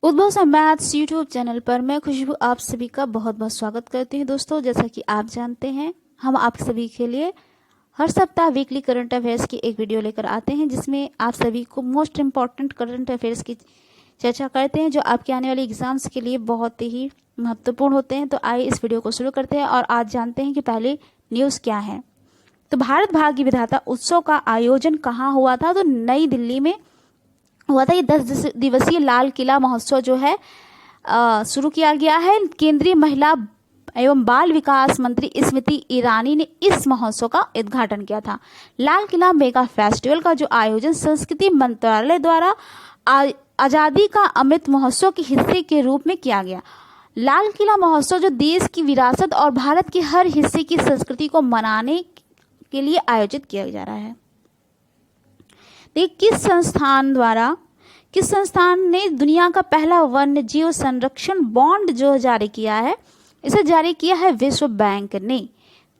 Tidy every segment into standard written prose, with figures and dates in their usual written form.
उद्भव सा maths YouTube channel पर मैं खुशबू आप सभी का बहुत बहुत स्वागत करती हूँ। दोस्तों, जैसा कि आप जानते हैं, हम आप सभी के लिए हर सप्ताह वीकली करंट अफेयर्स की एक वीडियो लेकर आते हैं, जिसमें आप सभी को मोस्ट इम्पॉर्टेंट करंट अफेयर्स की चर्चा करते हैं, जो आपके आने वाले एग्जाम्स के लिए बहुत ही महत्वपूर्ण होते हैं। तो आइए इस वीडियो को शुरू करते हैं और आज जानते हैं कि पहले न्यूज़ क्या है। तो भारत भाग्य विधाता उत्सव का आयोजन कहाँ हुआ था? तो नई दिल्ली में हुआ था। ये 10 दिवसीय लाल किला महोत्सव जो है शुरू किया गया है। केंद्रीय महिला एवं बाल विकास मंत्री स्मृति ईरानी ने इस महोत्सव का उद्घाटन किया था। लाल किला मेगा फेस्टिवल का जो आयोजन संस्कृति मंत्रालय द्वारा आजादी का अमृत महोत्सव के हिस्से के रूप में किया गया। लाल किला महोत्सव जो देश की विरासत और भारत के हर हिस्से की संस्कृति को मनाने के लिए आयोजित किया जा रहा है। किस संस्थान ने दुनिया का पहला वन्य जीव संरक्षण बॉन्ड जो जारी किया है? इसे जारी किया है विश्व बैंक ने।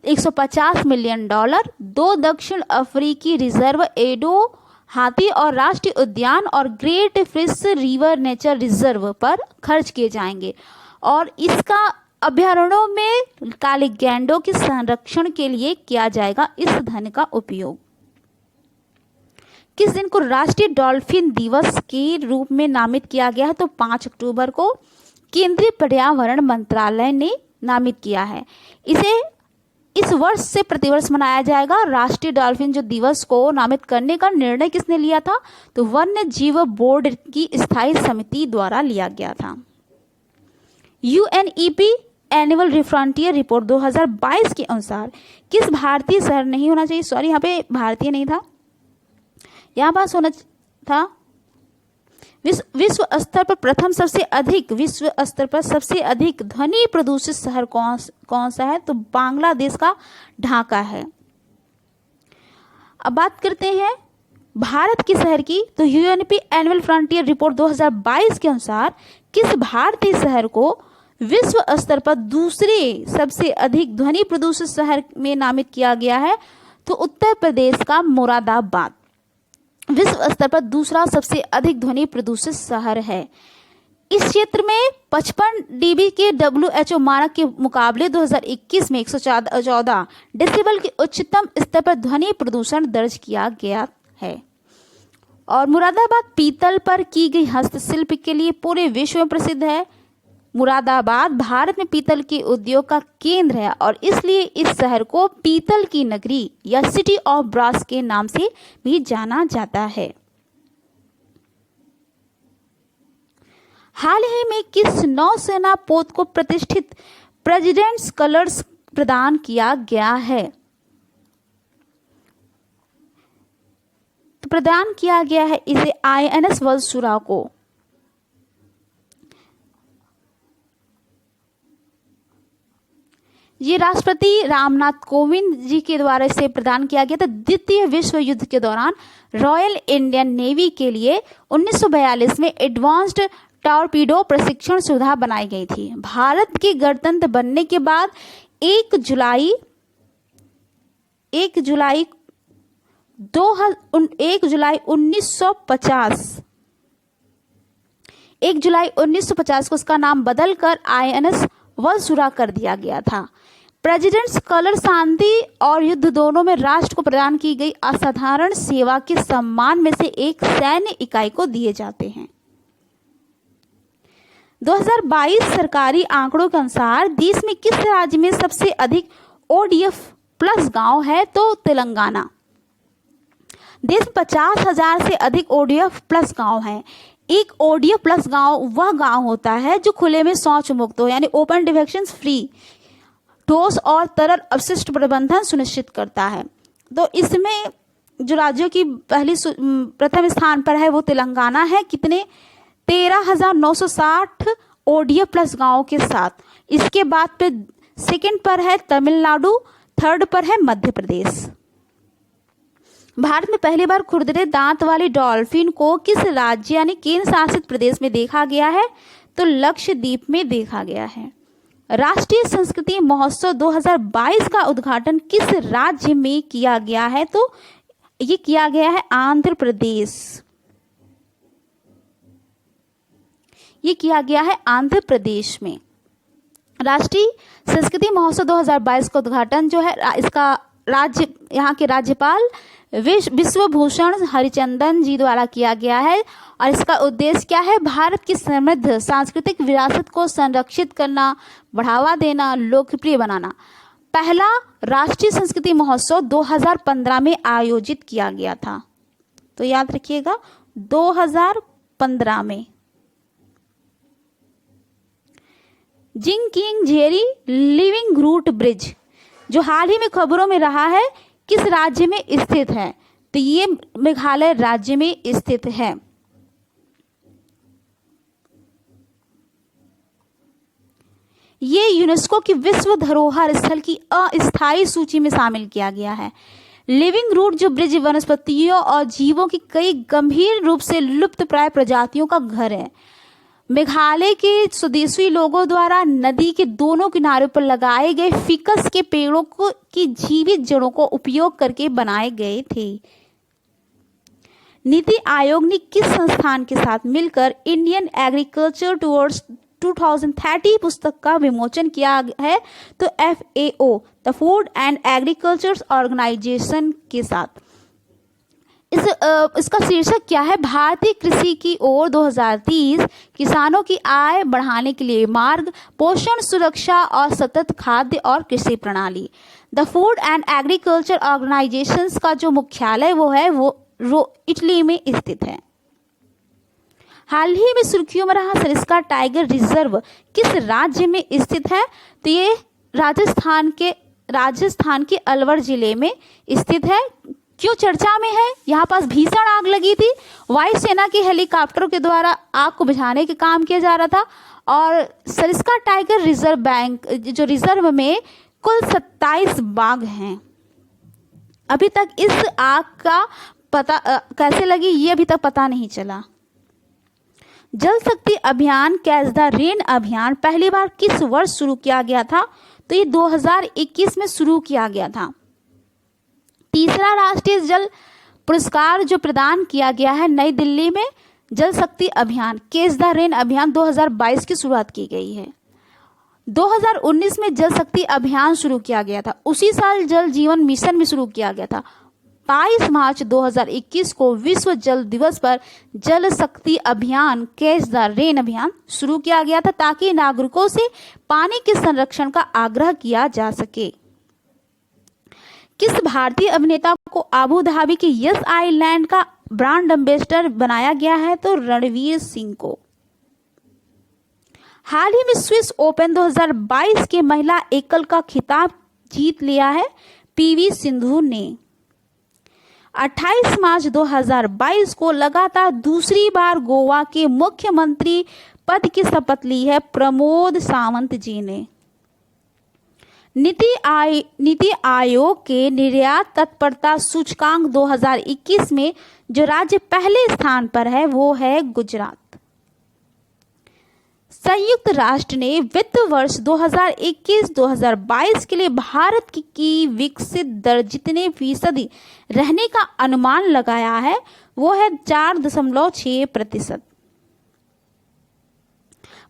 150 मिलियन डॉलर 2 दक्षिण अफ्रीकी रिजर्व एडो हाथी और राष्ट्रीय उद्यान और great fish river nature reserve पर खर्च किए जाएंगे और इसका अभ्यारण्यों में काले गैंडों के संरक्षण के लिए किया जाएगा इस धन का उपयोग। किस दिन को राष्ट्रीय डॉल्फिन दिवस के रूप में नामित किया गया है? तो 5 अक्टूबर को केंद्रीय पर्यावरण मंत्रालय ने नामित किया है। इसे इस वर्ष से प्रतिवर्ष मनाया जाएगा। राष्ट्रीय डॉल्फिन जो दिवस को नामित करने का निर्णय किसने लिया था? तो वन्य जीव बोर्ड की स्थायी समिति द्वारा लिया गया था। यूएनईपी एनुअल रिफ्रंटियर रिपोर्ट 2022 के अनुसार किस भारतीय शहर नहीं होना चाहिए, सॉरी यहाँ पे भारतीय नहीं था, यहाँ पास होना था विश्व स्तर पर सबसे अधिक ध्वनि प्रदूषित शहर कौन सा है? तो बांग्लादेश का ढाका है। अब बात करते हैं भारत के शहर की। तो यूएनपी एनुअल फ्रंटियर रिपोर्ट 2022 के अनुसार किस भारतीय शहर को विश्व स्तर पर दूसरे सबसे अधिक ध्वनि प्रदूषित शहर में नामित किया गया है? तो उत्तर प्रदेश का मुरादाबाद विश्व स्तर पर दूसरा सबसे अधिक ध्वनि प्रदूषित शहर है। इस क्षेत्र में 55 डीबी के WHO मानक के मुकाबले 2021 में 114 डेसिबल के उच्चतम स्तर पर ध्वनि प्रदूषण दर्ज किया गया है। और मुरादाबाद पीतल पर की गई हस्तशिल्प के लिए पूरे विश्व में प्रसिद्ध है। मुरादाबाद भारत में पीतल के उद्योग का केंद्र है और इसलिए इस शहर को पीतल की नगरी या सिटी ऑफ ब्रास के नाम से भी जाना जाता है। हाल ही में किस नौसेना पोत को प्रतिष्ठित प्रेसिडेंट्स कलर्स प्रदान किया गया है? तो प्रदान किया गया है इसे INS वलसुरा को। ये राष्ट्रपति रामनाथ कोविंद जी के द्वारा इसे प्रदान किया गया था। द्वितीय विश्व युद्ध के दौरान रॉयल इंडियन नेवी के लिए 1942 में एडवांस्ड टॉर्पीडो प्रशिक्षण सुविधा बनाई गई थी। भारत के गणतंत्र बनने के बाद 1 जुलाई 1950 को उसका नाम बदलकर INS वलसुरा कर दिया गया था। प्रेसिडेंट्स कलर शांति और युद्ध दोनों में राष्ट्र को प्रदान की गई असाधारण सेवा के सम्मान में से एक सैन्य इकाई को दिए जाते हैं। 2022 सरकारी आंकड़ों के अनुसार देश में किस राज्य में सबसे अधिक ODF प्लस गांव है? तो तेलंगाना। देश में 50,000 से अधिक ODF प्लस गांव हैं। एक ODF प्लस गांव वह गांव होता है जो खुले में शौच मुक्त हो, यानी ओपन डिफेकेशन फ्री, ठोस और तरल अपशिष्ट प्रबंधन सुनिश्चित करता है। तो इसमें जो राज्यों की प्रथम स्थान पर है वो तेलंगाना है। कितने? 13,960 ODF प्लस गांव के साथ। इसके बाद पे सेकंड पर है तमिलनाडु, थर्ड पर है मध्य प्रदेश। भारत में पहली बार खुरदरे दांत वाली डॉल्फिन को किस राज्य यानी केंद्र शासित प्रदेश में देखा गया है? तो लक्षद्वीप में देखा गया है। राष्ट्रीय संस्कृति महोत्सव 2022 का उद्घाटन किस राज्य में किया गया है? तो ये किया गया है आंध्र प्रदेश। ये किया गया है आंध्र प्रदेश में। राष्ट्रीय संस्कृति महोत्सव 2022 का उद्घाटन जो है इसका यहाँ के राज्यपाल विश्वभूषण हरिचंदन जी द्वारा किया गया है। और इसका उद्देश्य क्या है? भारत की समृद्ध सांस्कृतिक विरासत को संरक्षित करना, बढ़ावा देना, लोकप्रिय बनाना। पहला राष्ट्रीय संस्कृति महोत्सव 2015 में आयोजित किया गया था, तो याद रखिएगा 2015 में। जिंगकिंग जेरी लिविंग रूट ब्रिज जो हाल ही में खबरों में रहा है, किस राज्य में स्थित है? तो ये मेघालय राज्य में स्थित है। ये यूनेस्को की विश्व धरोहर स्थल की अस्थायी सूची में शामिल किया गया है। लिविंग रूट जो ब्रिज वनस्पतियों और जीवों की कई गंभीर रूप से लुप्तप्राय प्रजातियों का घर है। मेघालय के स्वदेशी लोगों द्वारा नदी के दोनों किनारों पर लगाए गए फिकस के पेड़ों की जीवित जड़ों को उपयोग करके बनाए गए थे। नीति आयोग ने किस संस्थान के साथ मिलकर इंडियन एग्रीकल्चर टुवर्ड्स 2030 पुस्तक का विमोचन किया है? तो FAO the food and agriculture organisation के साथ। इसका शीर्षक क्या है? भारतीय कृषि की ओर 2030, किसानों की आय बढ़ाने के लिए मार्ग, पोषण सुरक्षा और सतत खाद्य और कृषि प्रणाली। The food and agriculture organization का जो मुख्यालय वो इटली में स्थित है। हाल ही में सुर्खियों में रहा सरिस्का टाइगर रिजर्व किस राज्य में स्थित है? तो ये राजस्थान के अलवर जिले में स्थित है। क्यों चर्चा में है? यहाँ पास भीषण आग लगी थी, वायुसेना के हेलीकॉप्टरों के द्वारा आग को बुझाने के काम किया जा रहा था। और सरिस्का टाइगर रिजर्व में कुल 27 बाघ हैं। अभी तक इस आग का पता कैसे लगी ये अभी तक पता नहीं चला। जल शक्ति अभियान कैच द रेन अभियान पहली बार किस वर्ष शुरू किया गया था? तो ये 2021 में शुरू किया गया था। तीसरा राष्ट्रीय जल पुरस्कार जो प्रदान किया गया है नई दिल्ली में, जल शक्ति अभियान कैच द रेन अभियान 2022 की शुरुआत की गई है। 2019 में जल शक्ति अभियान शुरू किया गया था। उसी साल जल जीवन मिशन भी शुरू किया गया था। 22 मार्च 2021 को विश्व जल दिवस पर जल शक्ति अभियान कैच द रेन अभियान शुरू किया गया था ताकि नागरिकों से पानी के संरक्षण का आग्रह किया जा सके। किस भारतीय अभिनेता को अबू धाबी के यस आइलैंड का ब्रांड एम्बेसडर बनाया गया है? तो रणवीर सिंह को। हाल ही में स्विस ओपन 2022 के महिला एकल का खिताब जीत लिया है PV सिंधु ने। 28 मार्च 2022 को लगातार दूसरी बार गोवा के मुख्यमंत्री पद की शपथ ली है प्रमोद सावंत जी ने। नीति आयोग के निर्यात तत्परता सूचकांक 2021 में जो राज्य पहले स्थान पर है वो है गुजरात। संयुक्त राष्ट्र ने वित्त वर्ष 2021-2022 के लिए भारत की विकसित दर जितने फीसदी रहने का अनुमान लगाया है वो है 4.6%।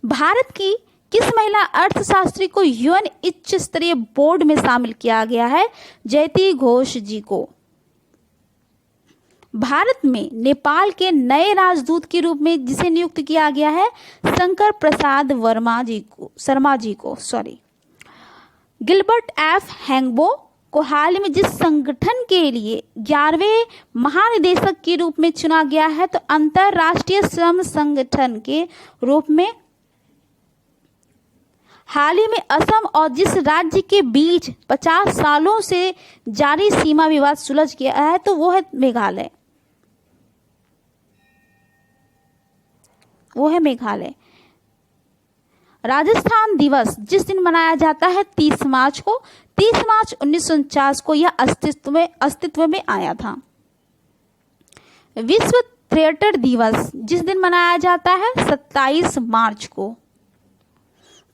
भारत की किस महिला अर्थशास्त्री को UN उच्च स्तरीय बोर्ड में शामिल किया गया है? जयति घोष जी को। भारत में नेपाल के नए राजदूत के रूप में जिसे नियुक्त किया गया है शंकर प्रसाद शर्मा जी को। गिलबर्ट F हैंगबो को हाल में जिस संगठन के लिए 11वें महानिदेशक के रूप में चुना गया है तो अंतरराष्ट्रीय श्रम संगठन के रूप में। हाल ही में असम और जिस राज्य के बीच 50 सालों से जारी सीमा विवाद सुलझ गया है तो वो है मेघालय। राजस्थान दिवस जिस दिन मनाया जाता है 30 मार्च को। 30 मार्च 1949 को यह अस्तित्व में आया था। विश्व थिएटर दिवस जिस दिन मनाया जाता है 27 मार्च को।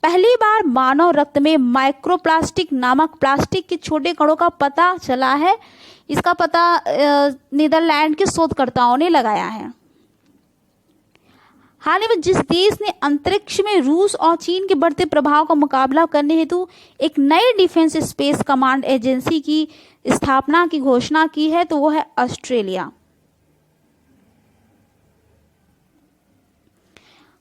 पहली बार मानव रक्त में माइक्रोप्लास्टिक नामक प्लास्टिक के छोटे कणों का पता चला है। इसका पता नीदरलैंड के शोधकर्ताओं ने लगाया है। हाल ही में जिस देश ने अंतरिक्ष में रूस और चीन के बढ़ते प्रभाव का मुकाबला करने हेतु एक नई डिफेंस स्पेस कमांड एजेंसी की स्थापना की घोषणा की है तो वो है ऑस्ट्रेलिया।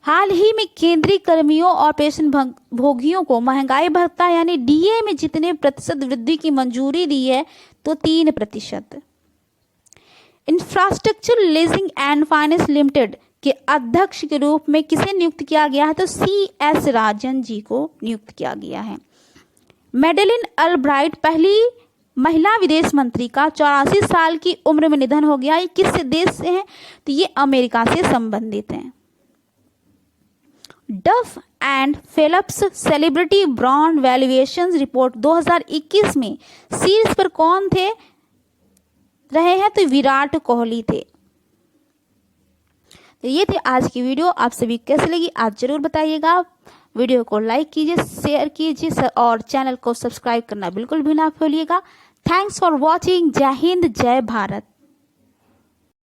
हाल ही में केंद्रीय कर्मियों और पेंशन भोगियों को महंगाई भत्ता यानी डीए में जितने प्रतिशत वृद्धि की मंजूरी दी है तो 3%। Infrastructure leasing and finance limited के अध्यक्ष के रूप में किसे नियुक्त किया गया है तो CS राजन जी को नियुक्त किया गया है। मैडेलिन अल्ब्राइट पहली महिला विदेश मंत्री का 84 साल की उम्र में निधन हो गया। ये किस देश से हैं तो ये अमेरिका से संबंधित हैं। Duff and Phelps celebrity brand valuation report 2021 में शीर्ष पर कौन रहे हैं तो विराट कोहली थे। तो ये थी आज की वीडियो। आप सभी कैसी लगी आप जरूर बताइएगा। वीडियो को लाइक कीजिए, शेयर कीजिए और चैनल को सब्सक्राइब करना बिल्कुल भी ना भूलिएगा। Thanks for watching. जय हिंद, जय भारत।